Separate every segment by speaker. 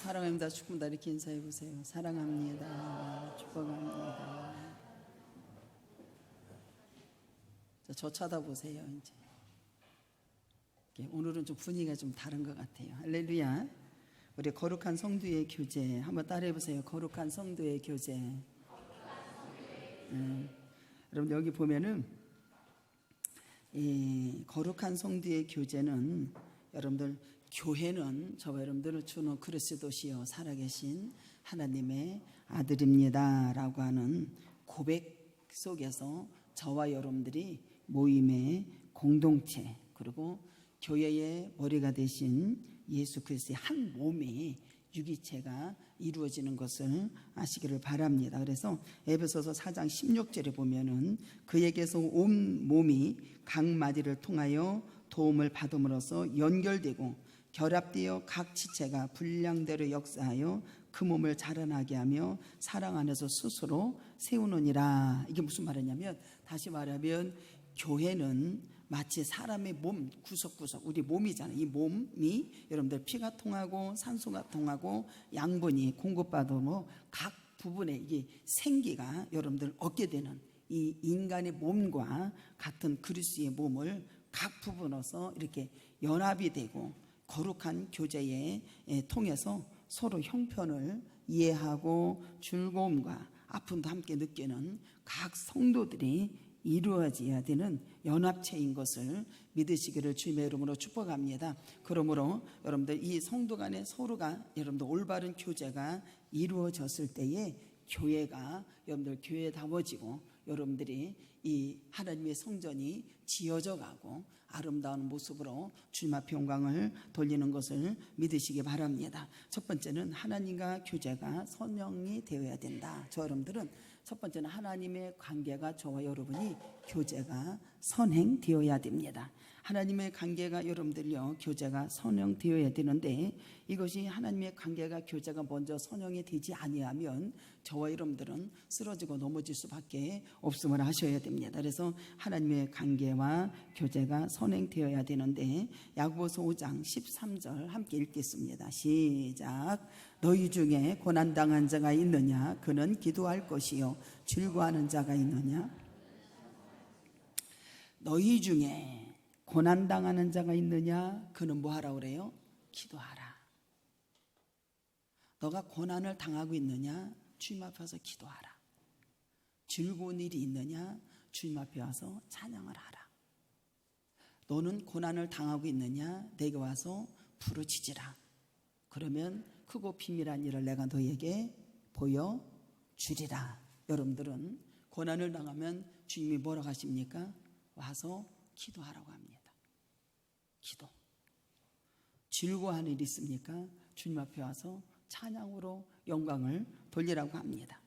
Speaker 1: 사랑합니다. 축복합니다. 이렇게 인사해 보세요. 사랑합니다. 축복합니다. 저 쳐다보세요. 이제 오늘은 좀 분위기가 좀 다른 것 같아요. 할렐루야. 우리 거룩한 성도의 교제 한번 따라해 보세요. 거룩한 성도의 교제. 여러분 여기 보면은 이 거룩한 성도의 교제는 여러분들 교회는 저와 여러분들을 주는 그리스도시요 살아계신 하나님의 아들입니다 라고 하는 고백 속에서 저와 여러분들이 모임의 공동체, 그리고 교회의 머리가 되신 예수 그리스도의 한 몸이 유기체가 이루어지는 것을 아시기를 바랍니다. 그래서 에베소서 4장 16절에 보면은 그에게서 온 몸이 각 마디를 통하여 도움을 받음으로써 연결되고 결합되어 각 지체가 분량대로 역사하여 그 몸을 자라나게 하며 사랑 안에서 스스로 세우느니라. 이게 무슨 말이냐면, 다시 말하면 교회는 마치 사람의 몸 구석구석, 우리 몸이잖아요. 이 몸이 여러분들 피가 통하고 산소가 통하고 양분이 공급받으면 각 부분에 이게 생기가 여러분들 얻게 되는 이 인간의 몸과 같은 그리스도의 몸을 각 부분에서 이렇게 연합이 되고 거룩한 교제에 통해서 서로 형편을 이해하고 즐거움과 아픔도 함께 느끼는 각 성도들이 이루어져야 되는 연합체인 것을 믿으시기를 주님의 이름으로 축복합니다. 그러므로 여러분들 이 성도 간에 서로가 여러분들 올바른 교제가 이루어졌을 때에 교회가 여러분들 교회다워지고 여러분들이 이 하나님의 성전이 지어져 가고 아름다운 모습으로 주님 앞에 영광을 돌리는 것을 믿으시기 바랍니다. 첫 번째는 하나님과 교제가 선형이 되어야 된다. 저 여러분들은 첫 번째는 하나님의 관계가 저와 여러분이 교제가 선행되어야 됩니다. 하나님의 관계가 여러분들요 교제가 선형되어야 되는데, 이것이 하나님의 관계가 교제가 먼저 선형이 되지 아니하면 저와 여러분들은 쓰러지고 넘어질 수밖에 없음을 아셔야 됩니다. 그래서 하나님의 관계와 교제가 선행되어야 되는데, 야고보서 5장 13절 함께 읽겠습니다. 시작. 너희 중에 고난당한 자가 있느냐? 그는 기도할 것이요. 즐거워하는 자가 있느냐? 너희 중에 고난당하는 자가 있느냐? 그는 뭐 하라 그래요? 기도하라. 너가 고난을 당하고 있느냐? 주님 앞에 와서 기도하라. 즐거운 일이 있느냐? 주님 앞에 와서 찬양을 하라. 너는 고난을 당하고 있느냐? 내게 와서 부르짖으라. 그러면 크고 비밀한 일을 내가 너에게 보여주리라. 여러분들은 고난을 당하면 주님이 뭐라고 하십니까? 와서 기도하라고 합니다. 기도. 즐거워하는 일이 있습니까? 주님 앞에 와서 찬양으로 영광을 돌리라고 합니다.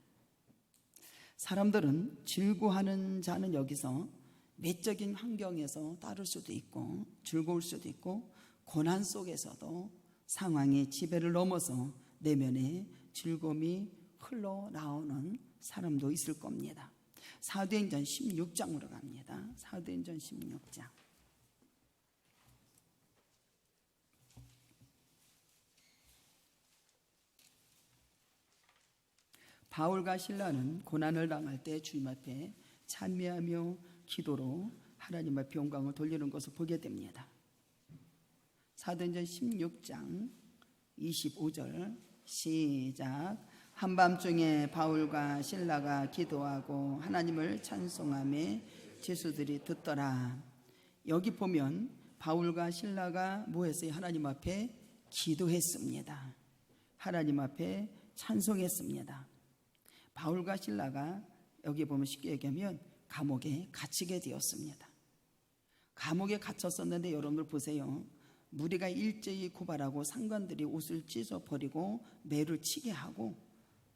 Speaker 1: 사람들은 즐거워하는 자는 여기서 외적인 환경에서 따를 수도 있고 즐거울 수도 있고, 고난 속에서도 상황의 지배를 넘어서 내면에 즐거움이 흘러나오는 사람도 있을 겁니다. 사도행전 16장으로 갑니다. 사도행전 16장. 바울과 실라는 고난을 당할 때 주님 앞에 찬미하며 기도로 하나님 앞에 영광을 돌리는 것을 보게 됩니다. 사도행전 16장 25절 시작. 한밤중에 바울과 실라가 기도하고 하나님을 찬송하며 제수들이 듣더라. 여기 보면 바울과 실라가 뭐 했어요? 하나님 앞에 기도했습니다. 하나님 앞에 찬송했습니다. 바울과 실라가 여기 보면 쉽게 얘기하면 감옥에 갇히게 되었습니다. 감옥에 갇혔었는데 여러분들 보세요. 무리가 일제히 고발하고 상관들이 옷을 찢어버리고 매를 치게 하고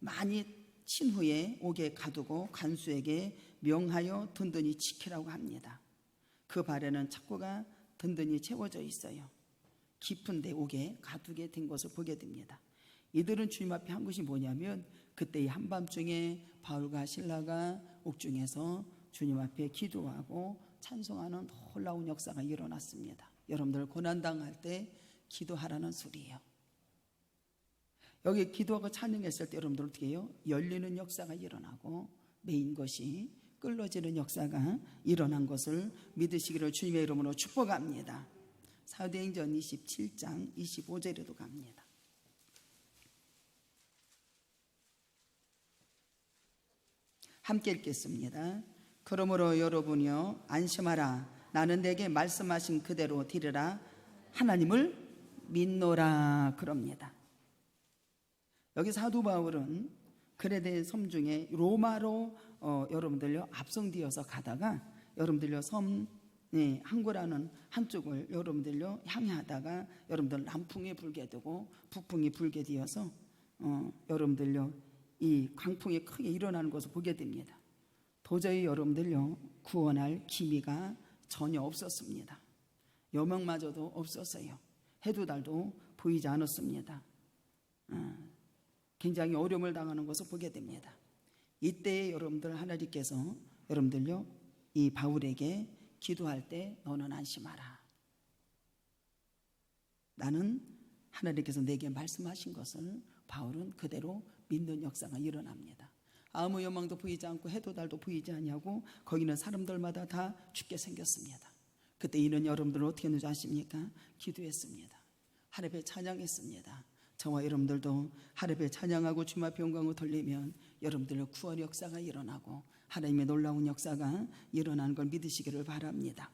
Speaker 1: 많이 친 후에 옥에 가두고 간수에게 명하여 든든히 지키라고 합니다. 그 발에는 착고가 든든히 채워져 있어요. 깊은데 옥에 가두게 된 것을 보게 됩니다. 이들은 주님 앞에 한 것이 뭐냐면, 그때 한밤중에 바울과 실라가 옥중에서 주님 앞에 기도하고 찬송하는 놀라운 역사가 일어났습니다. 여러분들 고난당할 때 기도하라는 소리예요. 여기 기도하고 찬양했을 때 여러분들 어떻게 해요? 열리는 역사가 일어나고 메인 것이 끌어지는 역사가 일어난 것을 믿으시기를 주님의 이름으로 축복합니다. 사도행전 27장 25절에도 갑니다. 함께 읽겠습니다. 그러므로 여러분이여 안심하라. 나는 내게 말씀하신 그대로 드리라. 하나님을 믿노라. 그럽니다. 여기 사도 바울은 그레데 섬 중에 로마로 여러분들요 압송되어서 가다가 여러분들요 섬 항구라는 한쪽을 여러분들요 향하다가 여러분들 남풍이 불게 되고 북풍이 불게 되어서 여러분들요 이 광풍이 크게 일어나는 것을 보게 됩니다. 도저히 여러분들요 구원할 기미가 전혀 없었습니다. 여명마저도 없었어요. 해도 달도 보이지 않았습니다. 굉장히 어려움을 당하는 것을 보게 됩니다. 이때 여러분들 하나님께서 여러분들요 이 바울에게 기도할 때 너는 안심하라. 나는 하나님께서 내게 말씀하신 것을 바울은 그대로 믿는 역사가 일어납니다. 아무 여망도 보이지 않고 해도 달도 보이지 아니하고 거기는 사람들마다 다 죽게 생겼습니다. 그때 이는 여러분들 어떻게 했는지 아십니까? 기도했습니다. 하나님께 찬양했습니다. 저와 여러분들도 하나님께 찬양하고 주님 앞에 영광을 돌리면 여러분들의 구원 역사가 일어나고 하나님의 놀라운 역사가 일어나는 걸 믿으시기를 바랍니다.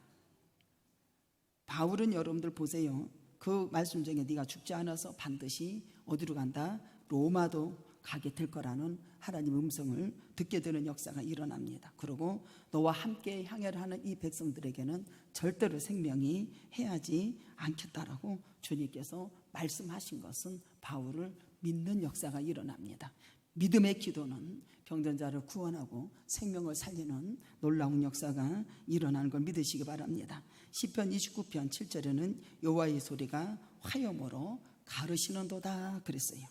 Speaker 1: 바울은 여러분들 보세요. 그 말씀 중에 네가 죽지 않아서 반드시 어디로 간다? 로마도 가게 될 거라는 하나님의 음성을 듣게 되는 역사가 일어납니다. 그리고 너와 함께 향해를 하는 이 백성들에게는 절대로 생명이 해하지 않겠다라고 주님께서 말씀하신 것은 바울을 믿는 역사가 일어납니다. 믿음의 기도는 병든 자를 구원하고 생명을 살리는 놀라운 역사가 일어나는 걸 믿으시기 바랍니다. 시편 29편 7절에는 여호와의 소리가 화염으로 가르시는도다 그랬어요.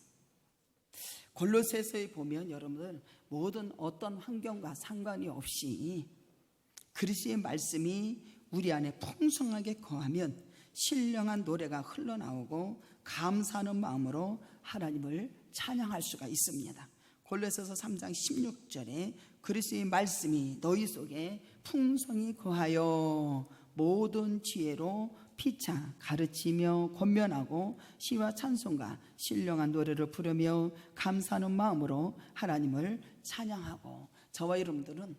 Speaker 1: 골로새서에 보면 여러분들 모든 어떤 환경과 상관이 없이 그리스도의 말씀이 우리 안에 풍성하게 거하면 신령한 노래가 흘러나오고 감사하는 마음으로 하나님을 찬양할 수가 있습니다. 골로새서 3장 16절에 그리스도의 말씀이 너희 속에 풍성히 거하여 모든 지혜로 피차 가르치며 권면하고 시와 찬송과 신령한 노래를 부르며 감사하는 마음으로 하나님을 찬양하고 저와 여러분들은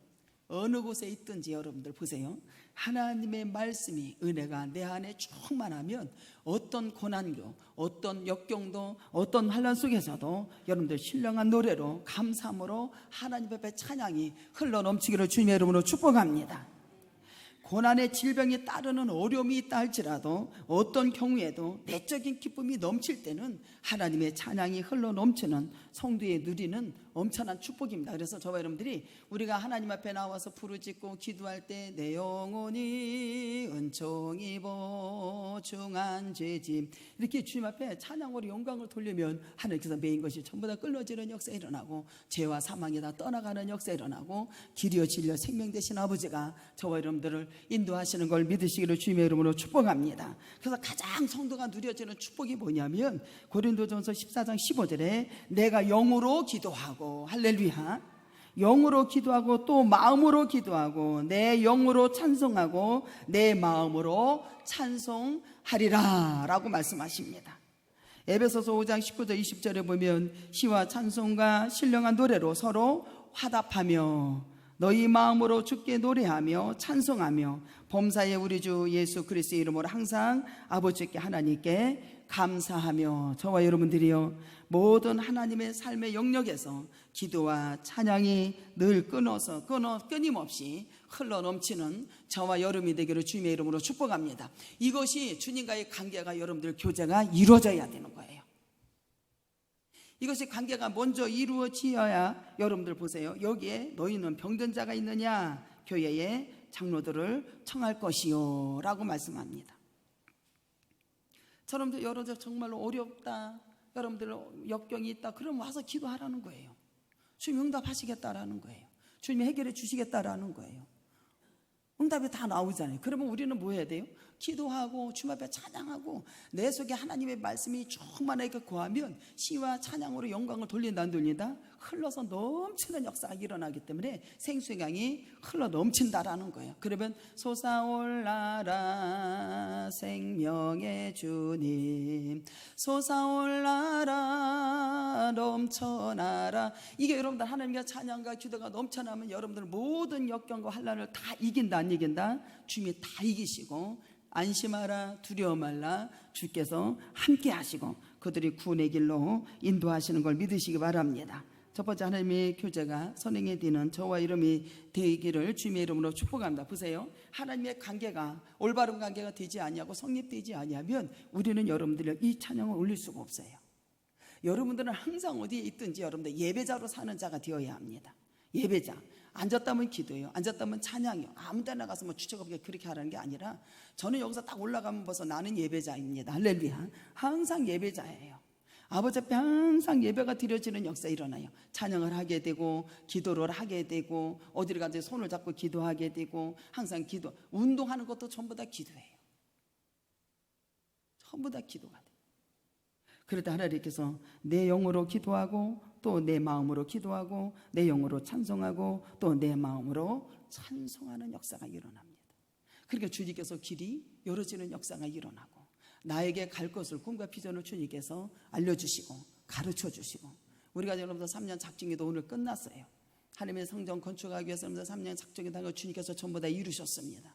Speaker 1: 어느 곳에 있든지 여러분들 보세요. 하나님의 말씀이 은혜가 내 안에 충만하면 어떤 고난도 어떤 역경도 어떤 환난 속에서도 여러분들 신령한 노래로 감사함으로 하나님 앞에 찬양이 흘러넘치기를 주님의 이름으로 축복합니다. 고난의 질병이 따르는 어려움이 있다 할지라도 어떤 경우에도 내적인 기쁨이 넘칠 때는 하나님의 찬양이 흘러넘치는 성도의 누리는 엄청난 축복입니다. 그래서 저와 여러분들이 우리가 하나님 앞에 나와서 부르짖고 기도할 때 내 영혼이 은총이 보충한 죄짐 이렇게 주님 앞에 찬양으로 영광을 돌리면 하나님께서 메인 것이 전부 다 끌어지는 역사 일어나고 죄와 사망이 다 떠나가는 역사 일어나고 길이여 진리여 생명 되신 아버지가 저와 여러분들을 인도하시는 걸 믿으시기를 주님의 이름으로 축복합니다. 그래서 가장 성도가 누려지는 축복이 뭐냐면 고린도전서 14장 15절에 내가 영으로 기도하고 할렐루야 영으로 기도하고 또 마음으로 기도하고 내 영으로 찬송하고 내 마음으로 찬송하리라 라고 말씀하십니다. 에베소서 5장 19절 20절에 보면 시와 찬송과 신령한 노래로 서로 화답하며 너희 마음으로 주께 노래하며 찬송하며 범사의 우리 주 예수 그리스도의 이름으로 항상 아버지께 하나님께 감사하며 저와 여러분들이요 모든 하나님의 삶의 영역에서 기도와 찬양이 늘 끊임없이 흘러넘치는 저와 여러분이 되기를 주님의 이름으로 축복합니다. 이것이 주님과의 관계가 여러분들 교제가 이루어져야 되는 거예요. 이것이 관계가 먼저 이루어지어야 여러분들 보세요. 여기에 너희는 병든 자가 있느냐 교회의 장로들을 청할 것이요 라고 말씀합니다. 여러분들 여러분들 정말로 어렵다 여러분들 역경이 있다 그럼 와서 기도하라는 거예요. 주님 응답하시겠다라는 거예요. 주님이 해결해 주시겠다라는 거예요. 응답이 다 나오잖아요. 그러면 우리는 뭐 해야 돼요? 기도하고 주님 앞에 찬양하고 내 속에 하나님의 말씀이 충만하게 구하면 시와 찬양으로 영광을 돌린다 안 돌린다? 흘러서 넘치는 역사가 일어나기 때문에 생수강이 흘러 넘친다라는 거예요. 그러면 솟아올라라 생명의 주님, 솟아올라라 넘쳐나라. 이게 여러분들 하나님과 찬양과 기도가 넘쳐나면 여러분들 모든 역경과 환난을 다 이긴다 안 이긴다? 주님이 다 이기시고 안심하라 두려워 말라 주께서 함께 하시고 그들이 구원의 길로 인도하시는 걸 믿으시기 바랍니다. 첫 번째 하나님의 교제가 선행에 되는 저와 이름이 되기를 주님의 이름으로 축복합니다. 보세요. 하나님의 관계가 올바른 관계가 되지 아니하고 성립되지 아니하면 우리는 여러분들의 이 찬양을 올릴 수가 없어요. 여러분들은 항상 어디에 있든지 여러분들 예배자로 사는 자가 되어야 합니다. 예배자. 앉았다면 기도해요. 앉았다면 찬양이요. 아무 데나 가서 뭐 주책 없게 그렇게 하라는 게 아니라 저는 여기서 딱 올라가면 벌써 나는 예배자입니다. 할렐루야. 항상 예배자예요. 아버지 앞에 항상 예배가 드려지는 역사 일어나요. 찬양을 하게 되고 기도를 하게 되고 어디를 가서 손을 잡고 기도하게 되고 항상 기도, 운동하는 것도 전부 다 기도예요. 전부 다 기도가 돼요. 그러다 하나님께서 내 영으로 기도하고 또 내 마음으로 기도하고 내 영으로 찬송하고 또 내 마음으로 찬송하는 역사가 일어납니다. 그러니까 주님께서 길이 열어지는 역사가 일어나고 나에게 갈 것을 꿈과 비전을 주님께서 알려주시고 가르쳐주시고 우리가 여러분들 3년 작정기도 오늘 끝났어요. 하나님의 성전 건축하기 위해서 3년 작정기도 하고 주님께서 전부 다 이루셨습니다.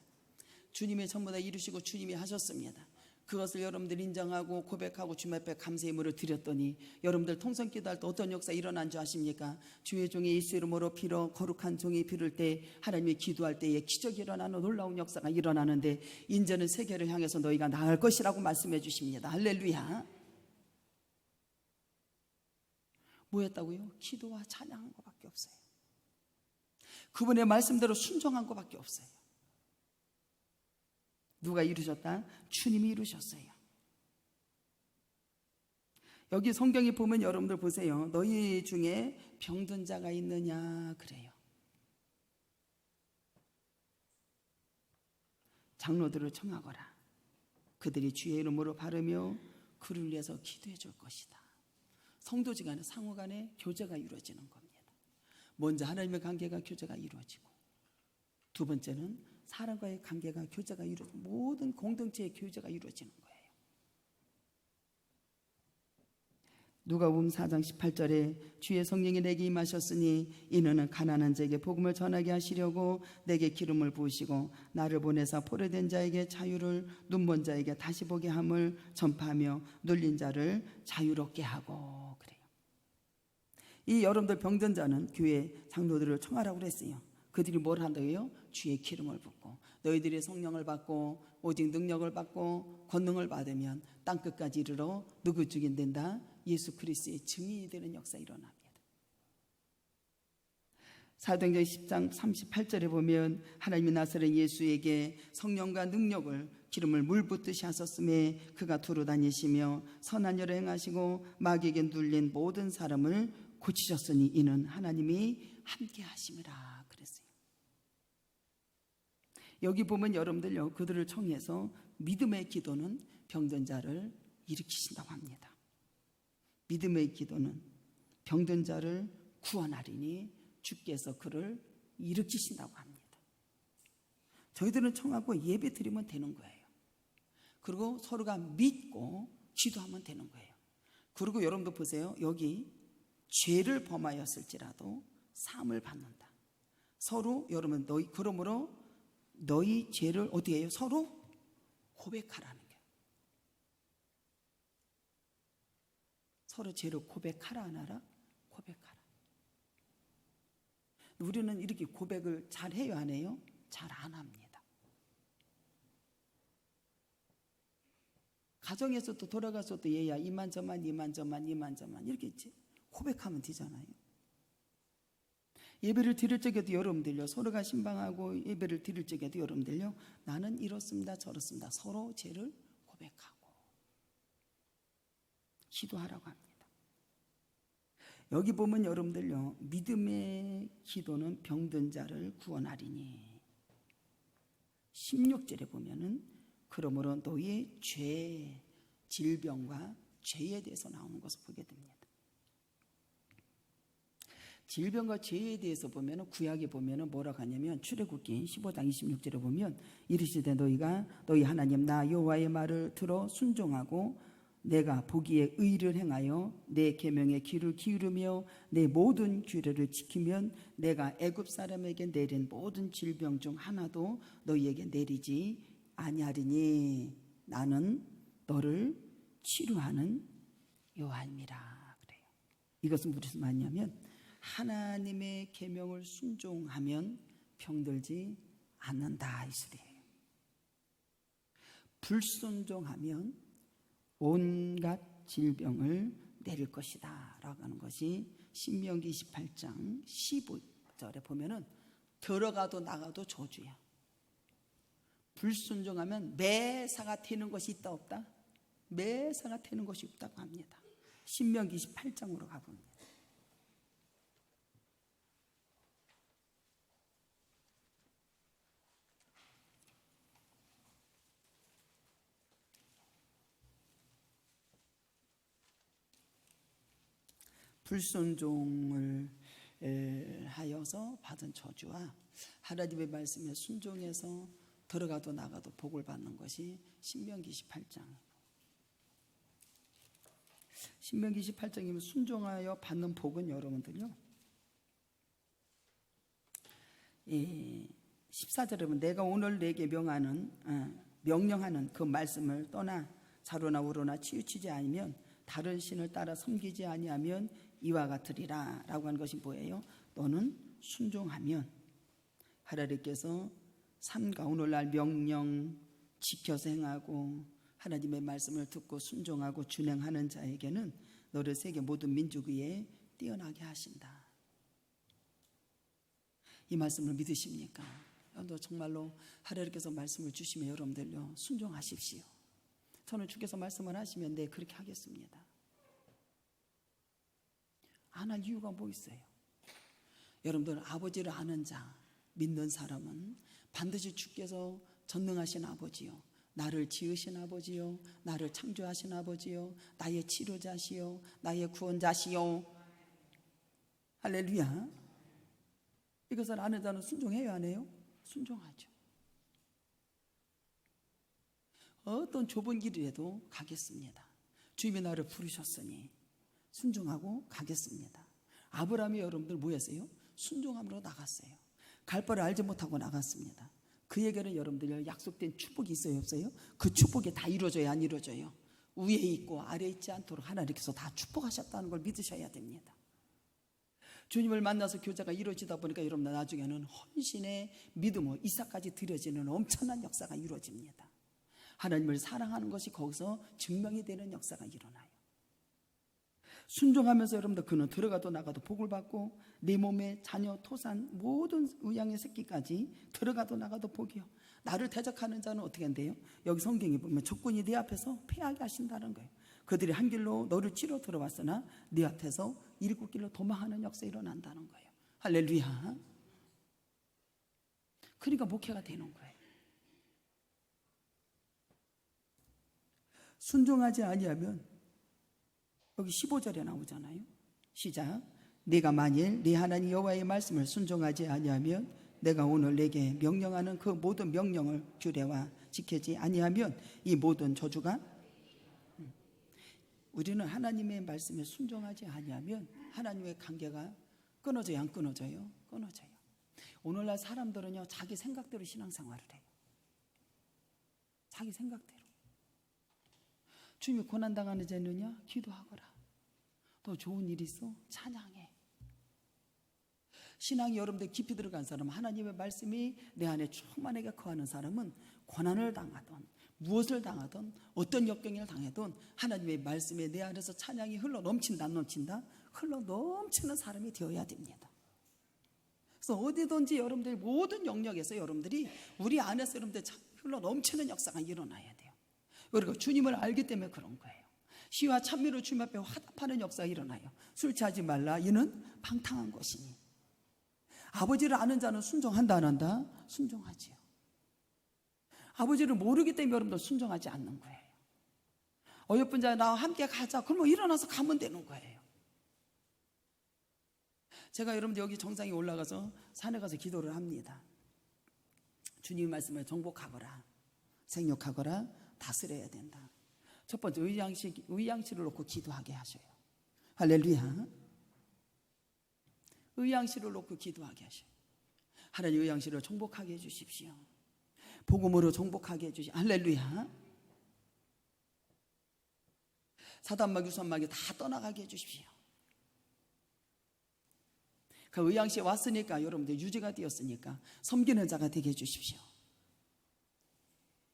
Speaker 1: 주님이 전부 다 이루시고 주님이 하셨습니다. 그것을 여러분들 인정하고 고백하고 주님 앞에 감사의 물을 드렸더니 여러분들 통성기도할 때 어떤 역사 일어난 줄 아십니까? 주의 종이 예수 이름으로 빌어 거룩한 종이 빌을 때 하나님이 기도할 때에 기적이 일어나는 놀라운 역사가 일어나는데 인제는 세계를 향해서 너희가 나갈 것이라고 말씀해 주십니다. 할렐루야. 뭐 했다고요? 기도와 찬양한 것밖에 없어요. 그분의 말씀대로 순종한 것밖에 없어요. 누가 이루셨다? 주님이 이루셨어요. 여기 성경에 보면 여러분들 보세요. 너희 중에 병든 자가 있느냐 그래요. 장로들을 청하거라. 그들이 주의 이름으로 바르며 그를 위해서 기도해 줄 것이다. 성도지간에 상호간에 교제가 이루어지는 겁니다. 먼저 하나님의 관계가 교제가 이루어지고 두 번째는 사람과의 관계가 교제가 이루어지고 모든 공동체의 교제가 이루어지는 거예요. 누가복음 4장 18절에 주의 성령이 내게 임하셨으니 이는 가난한 자에게 복음을 전하게 하시려고 내게 기름을 부으시고 나를 보내사 포로된 자에게 자유를 눈먼 자에게 다시 보게 함을 전파하며 눌린 자를 자유롭게 하고 그래요. 이 여러분들 병든 자는 교회 장로들을 청하라고 그랬어요. 그들이 뭘 한다고요? 주의 기름을 붓고 너희들이 성령을 받고 오직 능력을 받고 권능을 받으면 땅끝까지 이르러 누구 죽인 된다? 예수 그리스도의 증인이 되는 역사 일어납니다. 사도행전 10장 38절에 보면 하나님이 나사렛 예수에게 성령과 능력을 기름을 물 붓듯이 하셨음에 그가 두루 다니시며 선한 일을 행하시고 마귀에게 눌린 모든 사람을 고치셨으니 이는 하나님이 함께 하심이라 그랬어요. 여기 보면 여러분들요, 그들을 청해서 믿음의 기도는 병든 자를 일으키신다고 합니다. 믿음의 기도는 병든 자를 구원하리니 주께서 그를 일으키신다고 합니다. 저희들은 청하고 예배 드리면 되는 거예요. 그리고 서로가 믿고 기도하면 되는 거예요. 그리고 여러분도 보세요. 여기 죄를 범하였을지라도 사함을 받는다. 서로 여러분 그러므로 너희 죄를 어떻게 해요? 서로 고백하라는 거예요. 서로 죄를 고백하라 안 하라? 고백하라. 우리는 이렇게 고백을 잘 해요 안 해요? 잘 안 합니다. 가정에서도 돌아가서도 얘야 이만저만 이렇게 있지. 고백하면 되잖아요. 예배를 드릴 적에도 여러분들요, 서로가 신방하고 예배를 드릴 적에도 여러분들요, 나는 이렇습니다 저렇습니다 서로 죄를 고백하고 기도하라고 합니다. 여기 보면 여러분들요, 믿음의 기도는 병든 자를 구원하리니 16절에 보면은 그러므로 너희의 죄, 질병과 죄에 대해서 나오는 것을 보게 됩니다. 질병과 죄에 대해서 보면은 구약에 보면은 뭐라고 하냐면 출애굽기 15장 26절에 보면 이르시되 너희가 너희 하나님 나 여호와의 말을 들어 순종하고 내가 보기에 의를 행하여 내 계명에 귀를 기울이며 내 모든 규례를 지키면 내가 애굽 사람에게 내린 모든 질병 중 하나도 너희에게 내리지 아니하리니 나는 너를 치료하는 여호와입니다. 그래요. 이것은 무슨 말이냐면 하나님의 계명을 순종하면 병들지 않는다 이 소리예요. 불순종하면 온갖 질병을 내릴 것이다 라고 하는 것이 신명기 28장 15절에 보면은 들어가도 나가도 저주야. 불순종하면 매사가 되는 것이 있다 없다? 매사가 되는 것이 없다고 합니다. 신명기 28장으로 가봅니다. 불순종을 하여서 받은 저주와 하나님의 말씀에 순종해서 들어가도 나가도 복을 받는 것이 신명기 18장. 신명기 18장이면 순종하여 받는 복은 여러분들요 14절에 보면 내가 오늘 내게 명령하는 그 말씀을 떠나 자로나 우로나 치우치지 아니면 다른 신을 따라 섬기지 아니하면 이와 같으리라 라고 하는 것이 뭐예요? 너는 순종하면 하나님께서 삼가 오늘날 명령 지켜서 행하고 하나님의 말씀을 듣고 순종하고 준행하는 자에게는 너를 세계 모든 민족 위에 뛰어나게 하신다. 이 말씀을 믿으십니까? 여러분들 정말로 하나님께서 말씀을 주시면 여러분들요 순종하십시오. 저는 주께서 말씀을 하시면 네 그렇게 하겠습니다. 안 할 이유가 뭐 있어요? 여러분들 아버지를 아는 자 믿는 사람은 반드시 주께서 전능하신 아버지요 나를 지으신 아버지요 나를 창조하신 아버지요 나의 치료자시요 나의 구원자시요 할렐루야. 이것을 아는 자는 순종해요 안 해요? 순종하죠. 어떤 좁은 길이라도 가겠습니다. 주님이 나를 부르셨으니 순종하고 가겠습니다. 아브라함이 여러분들 뭐였어요? 순종함으로 나갔어요. 갈 바를 알지 못하고 나갔습니다. 그에게는 여러분들 약속된 축복이 있어요 없어요? 그 축복이 다 이루어져요 안 이루어져요? 위에 있고 아래에 있지 않도록 하나님께서 다 축복하셨다는 걸 믿으셔야 됩니다. 주님을 만나서 교제가 이루어지다 보니까 여러분들 나중에는 헌신의 믿음으로 이삭까지 드려지는 엄청난 역사가 이루어집니다. 하나님을 사랑하는 것이 거기서 증명이 되는 역사가 일어나요. 순종하면서 여러분들 그는 들어가도 나가도 복을 받고 내 몸에 자녀 토산 모든 의양의 새끼까지 들어가도 나가도 복이요. 나를 대적하는 자는 어떻게 한대요? 여기 성경에 보면 적군이 네 앞에서 패하게 하신다는 거예요. 그들이 한 길로 너를 치러 들어왔으나 네 앞에서 일곱 길로 도망하는 역사 일어난다는 거예요. 할렐루야. 그러니까 목회가 되는 거예요. 순종하지 아니하면 여기 15절에 나오잖아요. 시작. 네가 만일 네 하나님 여호와의 말씀을 순종하지 아니하면 내가 오늘 내게 명령하는 그 모든 명령을 규례와 지키지 아니하면 이 모든 저주가 우리는 하나님의 말씀에 순종하지 아니하면 하나님의 관계가 끊어져요 안 끊어져요? 끊어져요. 오늘날 사람들은요 자기 생각대로 신앙생활을 해요. 자기 생각대로. 주님이 고난당하는 자느냐? 기도하거라. 더 좋은 일 있어? 찬양해. 신앙이 여러분들 깊이 들어간 사람은 하나님의 말씀이 내 안에 충만하게 거하는 사람은 고난을 당하던 무엇을 당하던 어떤 역경을 당해도 하나님의 말씀에 내 안에서 찬양이 흘러 넘친다 안 넘친다? 흘러 넘치는 사람이 되어야 됩니다. 그래서 어디든지 여러분들 모든 영역에서 여러분들이 우리 안에서 여러분들 흘러 넘치는 역사가 일어나야 돼요. 그리고 주님을 알기 때문에 그런 거예요. 시와 찬미로 주님 앞에 화답하는 역사가 일어나요. 술 취하지 말라 이는 방탕한 것이니. 아버지를 아는 자는 순종한다 안 한다? 순종하지요. 아버지를 모르기 때문에 여러분들 순종하지 않는 거예요. 어여쁜 자 나와 함께 가자. 그러면 일어나서 가면 되는 거예요. 제가 여러분들 여기 정상에 올라가서 산에 가서 기도를 합니다. 주님 말씀을 정복하거라, 생육하거라, 다스려야 된다. 첫 번째 의양실을 놓고 기도하게 하셔요. 할렐루야. 의양실을 놓고 기도하게 하셔요. 하나님 의양실을 정복하게 해주십시오. 복음으로 정복하게 해주십시오. 할렐루야. 사단막 유선막이 다 떠나가게 해주십시오. 그 의양시에 왔으니까 여러분들 유지가 되었으니까 섬기는 자가 되게 해주십시오.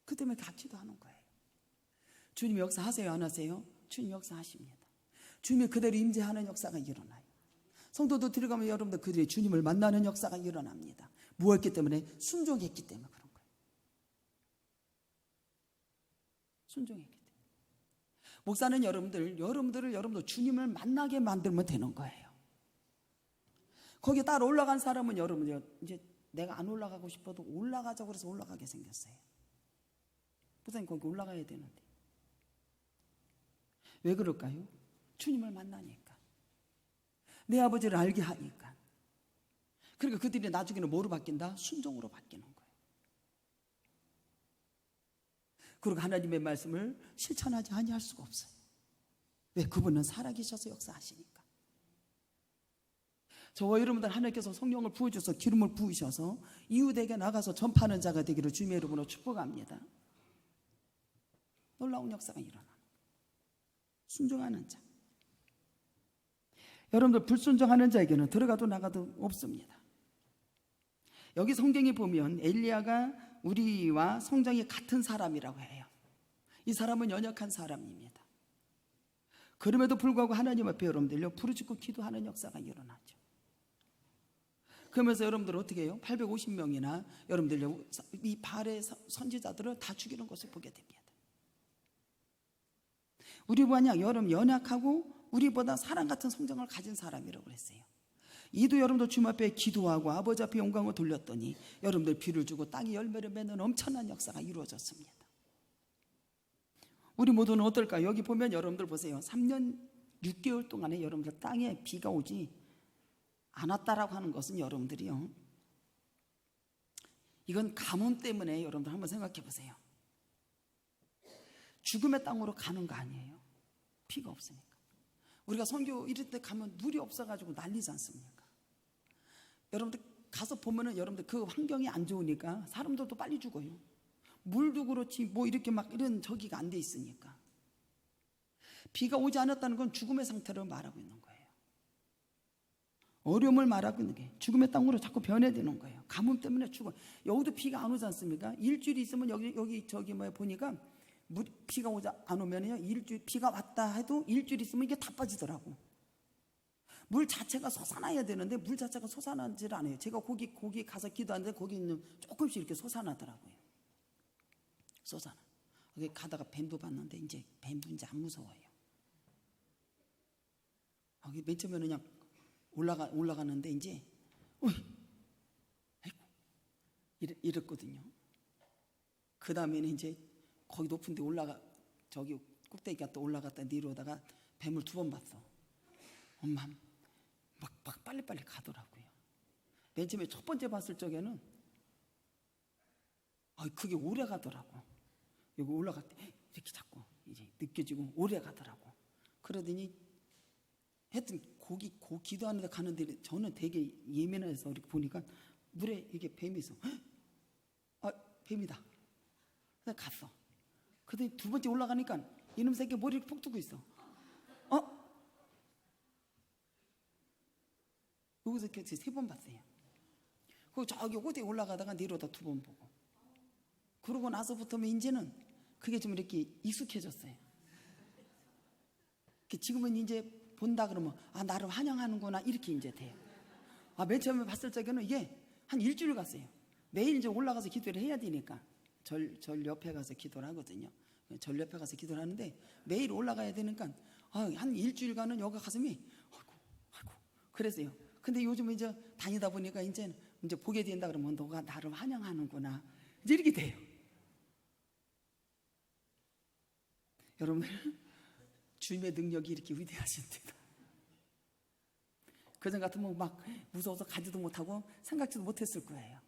Speaker 1: 그 때문에 같이도 하는 거예요. 주님 역사하세요 안 하세요? 주님 역사하십니다. 주님이 그대로 임재하는 역사가 일어나요. 성도도 들어가면 여러분들 그들이 주님을 만나는 역사가 일어납니다. 무엇했기 때문에? 순종했기 때문에 그런 거예요. 순종했기 때문에. 목사는 여러분들 주님을 만나게 만들면 되는 거예요. 거기 따라 올라간 사람은 여러분 이제 내가 안 올라가고 싶어도 올라가자고 그래서 올라가게 생겼어요. 목사님 거기 올라가야 되는데 왜 그럴까요? 주님을 만나니까, 내 아버지를 알게 하니까. 그러니까 그들이 나중에는 뭐로 바뀐다? 순종으로 바뀌는 거예요. 그리고 하나님의 말씀을 실천하지 아니할 수가 없어요. 왜? 그분은 살아계셔서 역사하시니까. 저와 여러분들 하나님께서 성령을 부어주셔서 기름을 부으셔서 이웃에게 나가서 전파하는 자가 되기를 주님의 이름으로 축복합니다. 놀라운 역사가 일어나는 거예요. 순종하는 자. 여러분들 불순종하는 자에게는 들어가도 나가도 없습니다. 여기 성경에 보면 엘리야가 우리와 성정이 같은 사람이라고 해요. 이 사람은 연약한 사람입니다. 그럼에도 불구하고 하나님 앞에 여러분들요 부르짖고 기도하는 역사가 일어나죠. 그러면서 여러분들 어떻게 해요? 850명이나 여러분들요 이 발의 선지자들을 다 죽이는 것을 보게 됩니다. 우리보다 여러분 연약하고 우리보다 사랑 같은 성정을 가진 사람이라고 그랬어요. 이도 여러분들 주님 앞에 기도하고 아버지 앞에 영광을 돌렸더니 여러분들 비를 주고 땅이 열매를 맺는 엄청난 역사가 이루어졌습니다. 우리 모두는 어떨까? 여기 보면 여러분들 보세요. 3년 6개월 동안에 여러분들 땅에 비가 오지 않았다라고 하는 것은 여러분들이요, 이건 가뭄 때문에 여러분들 한번 생각해 보세요. 죽음의 땅으로 가는 거 아니에요? 비가 없으니까. 우리가 선교 이럴 때 가면 물이 없어가지고 난리지 않습니까? 여러분들 가서 보면은 여러분들 그 환경이 안 좋으니까 사람들도 빨리 죽어요. 물도 그렇지 뭐 이렇게 막 이런 저기가 안 돼 있으니까. 비가 오지 않았다는 건 죽음의 상태를 말하고 있는 거예요. 어려움을 말하고 있는 게 죽음의 땅으로 자꾸 변해되는 거예요. 가뭄 때문에 죽어. 여기도 비가 안 오지 않습니까? 일주일이 있으면 여기 저기 뭐 보니까 비가 오지 안 오면요 일주일 비가 왔다 해도 일주일 있으면 이게 다 빠지더라고. 물 자체가 솟아나야 되는데 물 자체가 솟아나질 않아요. 제가 거기 가서 기도하는데 거기는 조금씩 이렇게 솟아나더라고요. 솟아나. 거기 가다가 뱀도 봤는데 이제 뱀도 이제 안 무서워요. 거기 맨 처음에는 그냥 올라가는데 이제 아이고 이랬거든요. 그 다음에는 이제 거기 높은 데 저기 꼭대기 갔다 올라갔다 내려오다가 뱀을 2번 봤어. 엄마 막 빨리빨리 가더라고요. 맨 처음에 첫 번째 봤을 적에는 그게 오래 가더라고. 여기 올라갈 때 이렇게 자꾸 이제 느껴지고 오래 가더라고. 그러더니 하여튼 기도하는 데 가는데 저는 되게 예민해서 이렇게 보니까 물에 이게 뱀이 있어. 뱀이다. 그래서 갔어. 그러더니 2번째 올라가니까 이놈 새끼 머리를 푹 두고 있어. 여기서 이렇게 3번 봤어요. 그리고 저기 어디 올라가다가 내려오다 2번 보고. 그러고 나서부터는 이제는 그게 좀 이렇게 익숙해졌어요. 지금은 이제 본다 그러면 나를 환영하는구나 이렇게 이제 돼요. 맨 처음에 봤을 적에는 이게 한 일주일 갔어요. 매일 이제 올라가서 기도를 해야 되니까 절 옆에 가서 기도를 하거든요. 절 옆에 가서 기도를 하는데 매일 올라가야 되니까 한 일주일간은 여가 가슴이 아이고 그랬어요. 근데 요즘 이제 다니다 보니까 이제 보게 된다 그러면 너가 나를 환영하는구나 이제 이렇게 돼요. 여러분, 주님의 능력이 이렇게 위대하신데다. 그전 같으면 막 무서워서 가지도 못하고 생각지도 못했을 거예요.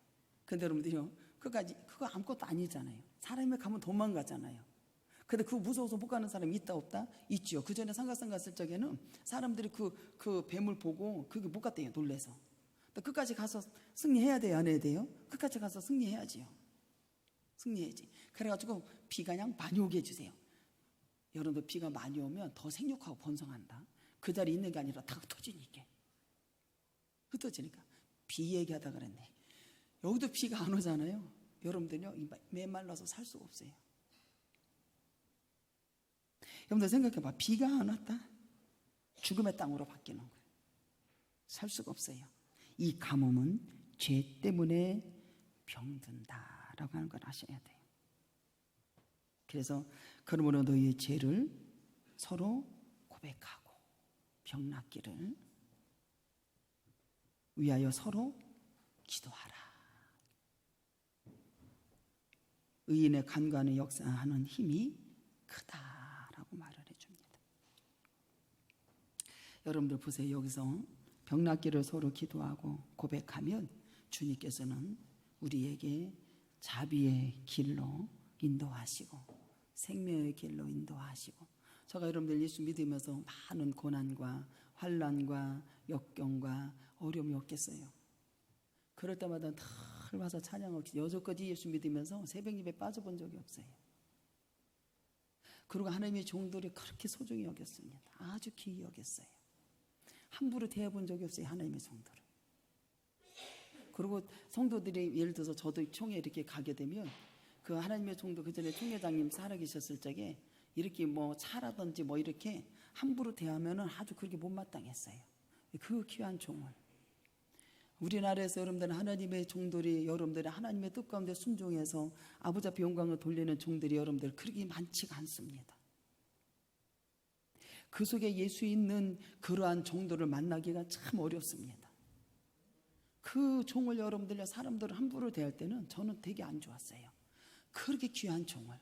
Speaker 1: 근데 여러분들이요, 그거 아무것도 아니잖아요. 사람이 가면 도망가잖아요. 근데 그거 무서워서 못 가는 사람이 있다 없다? 있죠. 그 전에 상가산 갔을 적에는 사람들이 그 뱀을 보고 그게 못 갔대요. 놀래서. 끝까지 가서 승리해야 돼요, 안 해야 돼요? 끝까지 가서 승리해야지요. 승리해야지. 그래가지고 비가 그냥 많이 오게 해주세요. 여러분들 비가 많이 오면 더 생육하고 번성한다. 그 자리에 있는 게 아니라 다 흩어지니까. 흩어지니까. 비 얘기하다 그랬네. 여기도 비가 안 오잖아요. 여러분들요, 메말라서 살 수가 없어요. 여러분들 생각해봐. 비가 안 왔다? 죽음의 땅으로 바뀌는 거예요. 살 수가 없어요. 이 가뭄은 죄 때문에 병든다라고 하는 걸 아셔야 돼요. 그래서 그러므로 너희의 죄를 서로 고백하고 병 낫기를 위하여 서로 기도하라. 의인의 간과는 역사하는 힘이 크다라고 말을 해줍니다. 여러분들 보세요. 여기서 병 낫기를 서로 기도하고 고백하면 주님께서는 우리에게 자비의 길로 인도하시고 생명의 길로 인도하시고, 제가 여러분들 예수 믿으면서 많은 고난과 환난과 역경과 어려움이 없겠어요. 그럴 때마다 늘 와서 찬양하고 여태까지 예수 믿으면서 새벽 예배 빠져본 적이 없어요. 그리고 하나님의 종들이 그렇게 소중히 여겼습니다. 아주 귀히 여겼어요. 함부로 대해본 적이 없어요, 하나님의 종들을. 그리고 성도들이 예를 들어서 저도 총회 이렇게 가게 되면 그 하나님의 종도, 그 전에 총회장님 살아계셨을 적에 이렇게 뭐 차라든지 뭐 이렇게 함부로 대하면은 아주 그렇게 못마땅했어요. 그 귀한 종을. 우리나라에서 여러분들은 하나님의 종들이 여러분들의 하나님의 뜻 가운데 순종해서 아버지 앞에 영광을 돌리는 종들이 여러분들 그렇게 많지가 않습니다. 그 속에 예수 있는 그러한 종들을 만나기가 참 어렵습니다. 그 종을 여러분들 사람들을 함부로 대할 때는 저는 되게 안 좋았어요. 그렇게 귀한 종을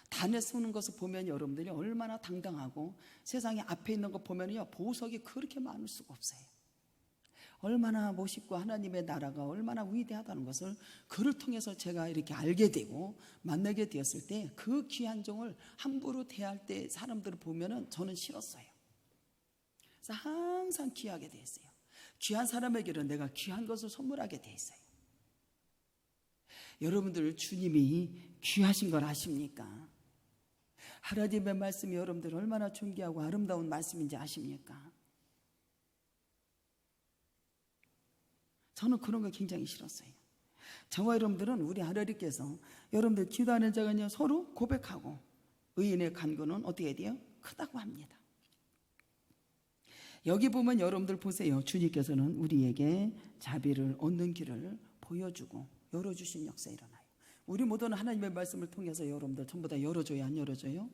Speaker 1: 단에 쓰는 것을 보면 여러분들이 얼마나 당당하고 세상에 앞에 있는 것 보면요 보석이 그렇게 많을 수가 없어요. 얼마나 멋있고 하나님의 나라가 얼마나 위대하다는 것을 그를 통해서 제가 이렇게 알게 되고 만나게 되었을 때 그 귀한 종을 함부로 대할 때 사람들을 보면은 저는 싫었어요. 그래서 항상 귀하게 돼 있어요. 귀한 사람에게는 내가 귀한 것을 선물하게 돼 있어요. 여러분들 주님이 귀하신 걸 아십니까? 하나님의 말씀이 여러분들 얼마나 존귀하고 아름다운 말씀인지 아십니까? 저는 그런 거 굉장히 싫었어요. 저와 여러분들은 우리 하나님께서 여러분들 기도하는 자가 서로 고백하고 의인의 간구는 어떻게 돼요? 크다고 합니다. 여기 보면 여러분들 보세요. 주님께서는 우리에게 자비를 얻는 길을 보여주고 열어주신 역사 일어나요. 우리 모두는 하나님의 말씀을 통해서 여러분들 전부 다 열어줘요, 안 열어줘요?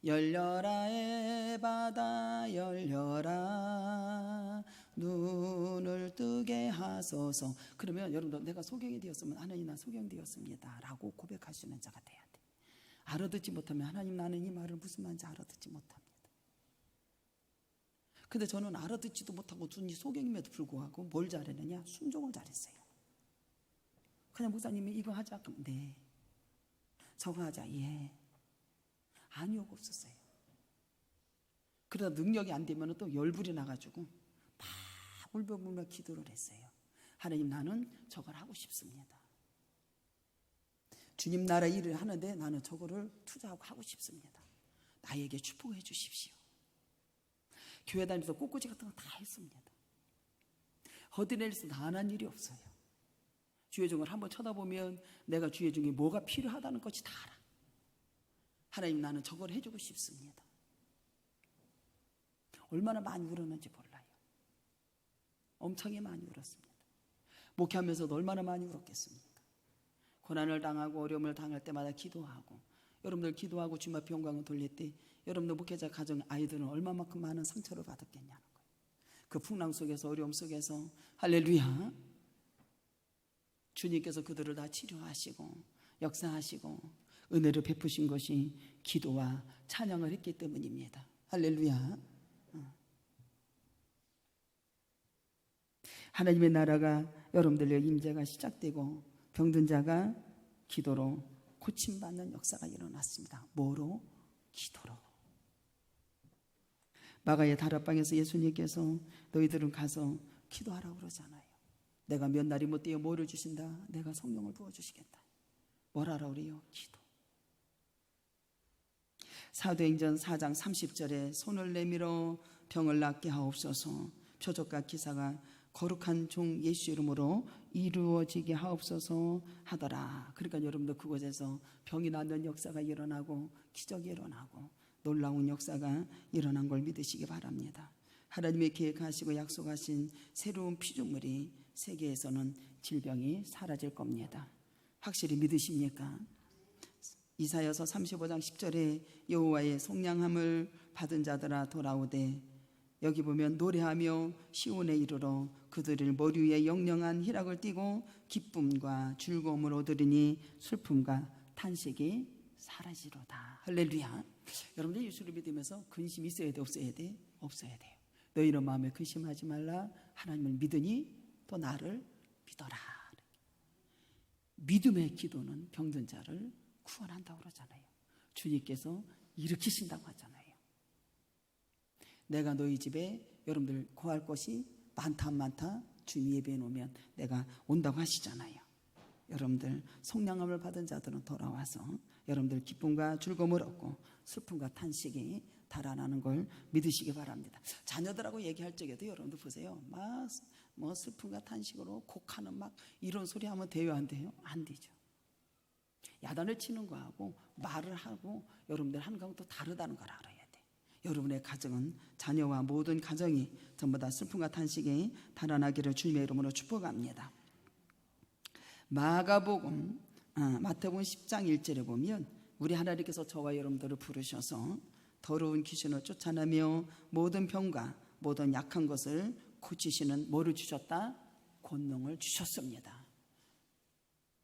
Speaker 1: 열려라 에바다 열려라 눈을 뜨게 하소서. 그러면 여러분들 내가 소경이 되었으면 하나님 나 소경되었습니다 라고 고백하시는 자가 돼야 돼. 알아듣지 못하면 하나님 나는 이 말을 무슨 말인지 알아듣지 못합니다. 근데 저는 알아듣지도 못하고 준이 소경임에도 불구하고 뭘 잘했느냐? 순종을 잘했어요. 그냥 목사님이 이거 하자 그럼 네, 저거 하자 예, 아니오가 없었어요. 그러다 능력이 안 되면 또 열불이 나가지고 막 울며불며 기도를 했어요. 하나님 나는 저걸 하고 싶습니다. 주님 나라 일을 하는데 나는 저거를 투자하고 하고 싶습니다. 나에게 축복해 주십시오. 교회 다니면서 꽃꽂이 같은 거 다 했습니다. 어디내려서 다 안 한 일이 없어요. 주의 종을 한번 쳐다보면 내가 주의 종이 뭐가 필요하다는 것이 다 알아. 하나님 나는 저걸 해주고 싶습니다. 얼마나 많이 울었는지 몰라요. 엄청나게 많이 울었습니다. 목회하면서도 얼마나 많이 울었겠습니까? 고난을 당하고 어려움을 당할 때마다 기도하고, 여러분들 기도하고 주님 앞에 영광을 돌릴 때 여러분들 목회자 가정 아이들은 얼마만큼 많은 상처를 받았겠냐는 거예요. 그 풍랑 속에서 어려움 속에서 할렐루야 주님께서 그들을 다 치료하시고 역사하시고 은혜를 베푸신 것이 기도와 찬양을 했기 때문입니다. 할렐루야. 하나님의 나라가 여러분들의 임재가 시작되고 병든 자가 기도로 고침받는 역사가 일어났습니다. 뭐로? 기도로. 마가의 다락방에서 예수님께서 너희들은 가서 기도하라고 그러잖아요. 내가 몇 날이 못 되어 뭐를 주신다? 내가 성령을 부어주시겠다. 뭘 하라고 그래요? 기도. 사도행전 4장 30절에 손을 내밀어 병을 낫게 하옵소서. 표적과 기사가 거룩한 종 예수 이름으로 이루어지게 하옵소서 하더라. 그러니까 여러분들 그곳에서 병이 낫는 역사가 일어나고 기적이 일어나고 놀라운 역사가 일어난 걸 믿으시기 바랍니다. 하나님의 계획하시고 약속하신 새로운 피조물이 세계에서는 질병이 사라질 겁니다. 확실히 믿으십니까? 이사야서 35장 10절에 여호와의 속량함을 받은 자들아 돌아오되, 여기 보면 노래하며 시온에 이르러 그들을 머리 위에 영영한 희락을 띠고 기쁨과 즐거움을 얻으리니 슬픔과 탄식이 사라지로다. 할렐루야. 여러분들 예수를 믿으면서 근심 있어야 돼? 없어야 돼? 없어야 돼요. 너희는 마음에 근심하지 말라. 하나님을 믿으니 또 나를 믿어라. 믿음의 기도는 병든 자를 구원한다고 그러잖아요. 주님께서 일으키신다고 하잖아요. 내가 너희 집에 여러분들 구할 것이 많다 주님 예배해 놓으면 내가 온다고 하시잖아요. 여러분들 속량함을 받은 자들은 돌아와서 여러분들 기쁨과 즐거움을 얻고 슬픔과 탄식이 달아나는 걸 믿으시기 바랍니다. 자녀들하고 얘기할 적에도 여러분들 보세요. 막 뭐 슬픔과 탄식으로 곡하는 막 이런 소리 하면 돼요, 안 돼요? 안 되죠. 야단을 치는 거하고 말을 하고 여러분들 하는 거하고 또 다르다는 걸 알아야 돼. 여러분의 가정은, 자녀와 모든 가정이 전부 다 슬픔과 탄식이 달아나기를 주님의 이름으로 축복합니다. 마태복음 10장 1절에 보면 우리 하나님께서 저와 여러분들을 부르셔서 더러운 귀신을 쫓아내며 모든 병과 모든 약한 것을 고치시는 뭐를 주셨다? 권능을 주셨습니다.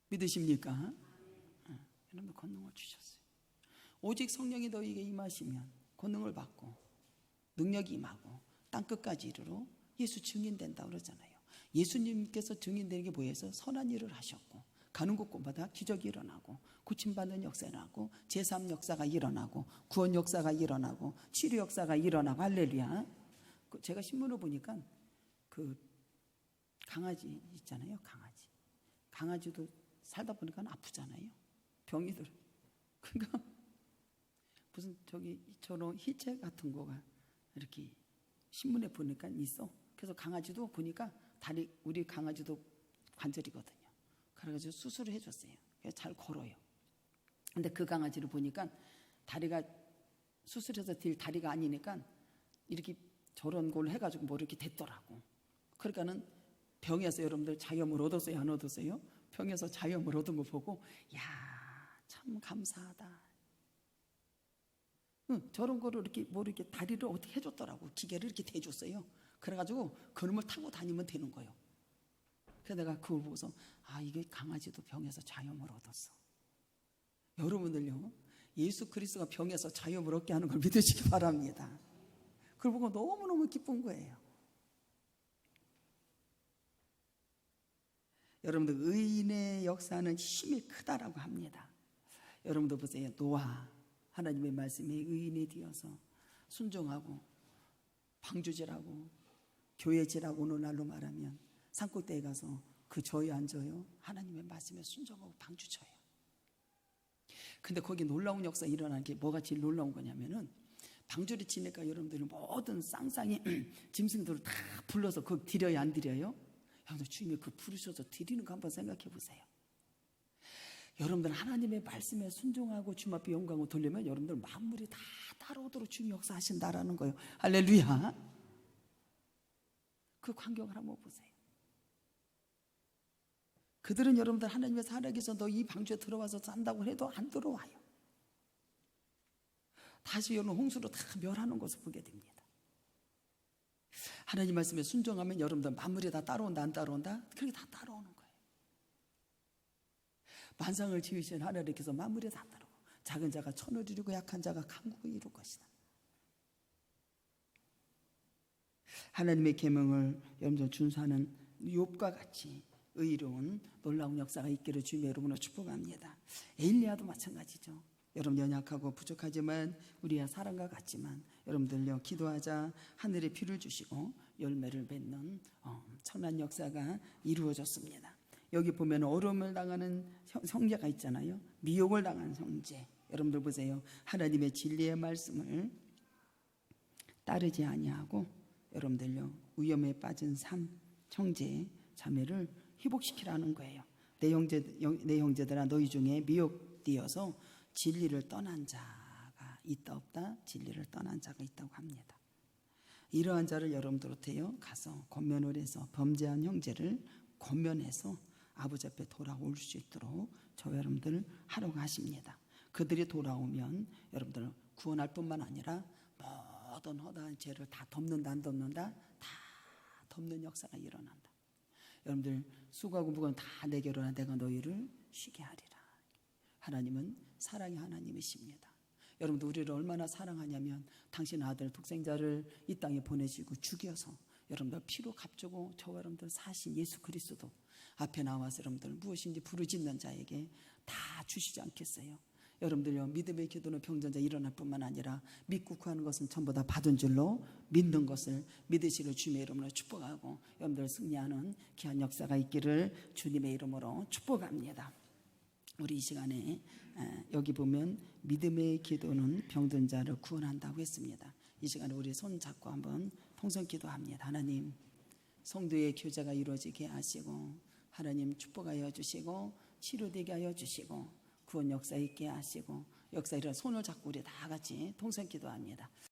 Speaker 1: 믿으십니까? 여러분 권능을 주셨어요. 오직 성령이 너희에게 임하시면 권능을 받고 능력이 임하고 땅끝까지 이르러 예수 증인된다 그러잖아요. 예수님께서 증인되는 게 뭐예요? 선한 일을 하셨고 가는 곳곳마다 기적이 일어나고 고침받는 역사가 일어나고 제3 역사가 일어나고 구원 역사가 일어나고 치료 역사가 일어나고 할렐루야. 제가 신문을 보니까 그 강아지 있잖아요. 강아지도 살다 보니까 아프잖아요. 병이들. 그러니까 무슨 저런 희체 같은 거가 이렇게 신문에 보니까 있어. 그래서 강아지도 보니까 우리 강아지도 관절이거든요. 그래가지고 수술을 해줬어요. 그래서 잘 걸어요. 근데 그 강아지를 보니까 다리가 수술해서 될 다리가 아니니까 이렇게 저런 걸 해가지고 뭐 이렇게 됐더라고. 그러니까는 병에서 여러분들 자유함을 얻었어요, 안 얻었어요? 병에서 자유함을 얻은 거 보고 야, 참 감사하다. 저런 거를 이렇게 뭐 이렇게 다리를 어떻게 해줬더라고. 기계를 이렇게 대줬어요. 그래가지고 그놈을 타고 다니면 되는 거예요. 그래서 내가 그걸 보고서 이게 강아지도 병에서 자유함을 얻었어. 여러분들요, 예수 그리스도가 병에서 자유함을 얻게 하는 걸 믿으시기 바랍니다. 그걸 보고 너무너무 기쁜 거예요. 여러분들 의인의 역사는 힘이 크다라고 합니다. 여러분들 보세요. 노아 하나님의 말씀에 의인이 되어서 순종하고 방주지라고 교회지라고 오늘날로 말하면 산꼭대기에 가서 그 저에 앉아요. 하나님의 말씀에 순종하고 방주쳐요. 근데 거기 놀라운 역사 일어나는 게 뭐가 제일 놀라운 거냐면은 방주를 치니까 여러분들은 모든 쌍쌍이 짐승들을 다 불러서 그거 드려요, 안 드려요? 여러분들 주님이 그 부르셔서 드리는 거 한번 생각해 보세요. 여러분들 하나님의 말씀에 순종하고 주님 앞에 영광을 돌리면 여러분들 만물이 다 따라오도록 주님 역사하신다라는 거예요. 할렐루야. 그 광경을 한번 보세요. 그들은 여러분들 하나님의 살아계서 너 이 방주에 들어와서 산다고 해도 안 들어와요. 다시 여러분 홍수로 다 멸하는 것을 보게 됩니다. 하나님 말씀에 순종하면 여러분들 만물이 다 따라온다, 안 따라온다? 그렇게 다 따라오는 거예요. 만상을 지으신 하나님께서 만물이 다 따라오고 작은 자가 천을 이루고 약한 자가 강국을 이룰 것이다. 하나님의 계명을 여러분들 준수하는 욥과 같이 의로운 놀라운 역사가 있기를 주님의 이름으로 축복합니다. 엘리야도 마찬가지죠. 여러분 연약하고 부족하지만 우리야 사람과 같지만 여러분들요 기도하자 하늘에 비를 주시고 열매를 맺는 천한 역사가 이루어졌습니다. 여기 보면 어려움을 당하는 형제가 있잖아요. 미혹을 당하는 형제. 여러분들 보세요. 하나님의 진리의 말씀을 따르지 아니하고 여러분들요 위험에 빠진 형제 자매를 회복시키라는 거예요. 내 형제들아 너희 중에 미혹되어서 진리를 떠난 자가 있다 없다? 진리를 떠난 자가 있다고 합니다. 이러한 자를 여러분들한테요 가서 권면을 해서 범죄한 형제를 권면해서 아버지 앞에 돌아올 수 있도록 저 여러분들 하라고 하십니다. 그들이 돌아오면 여러분들 구원할 뿐만 아니라 모든 허다한 죄를 다 덮는다 안 덮는다? 다 덮는 역사가 일어난다. 여러분들 수고하고 무거운 다 내게로 와 내가 너희를 쉬게 하리라. 하나님은 사랑의 하나님이십니다. 여러분들 우리를 얼마나 사랑하냐면 당신 아들 독생자를 이 땅에 보내시고 죽여서 여러분들 피로 값주고 저와 여러분들 사신 예수 그리스도 앞에 나와서 여러분들 무엇인지 부르짖는 자에게 다 주시지 않겠어요? 여러분들요 믿음의 기도는 병전자 일어날 뿐만 아니라 믿고 구하는 것은 전부 다 받은 줄로 믿는 것을 믿으시를 주님의 이름으로 축복하고 여러분들 승리하는 귀한 역사가 있기를 주님의 이름으로 축복합니다. 우리 이 시간에 여기 보면 믿음의 기도는 병든 자를 구원한다고 했습니다. 이 시간에 우리 손 잡고 한번 통성 기도합니다. 하나님 성도의 교제가 이루어지게 하시고 하나님 축복하여 주시고 치료되게 하여 주시고 구원 역사 있게 하시고 역사 이런 손을 잡고 우리 다 같이 통성 기도합니다.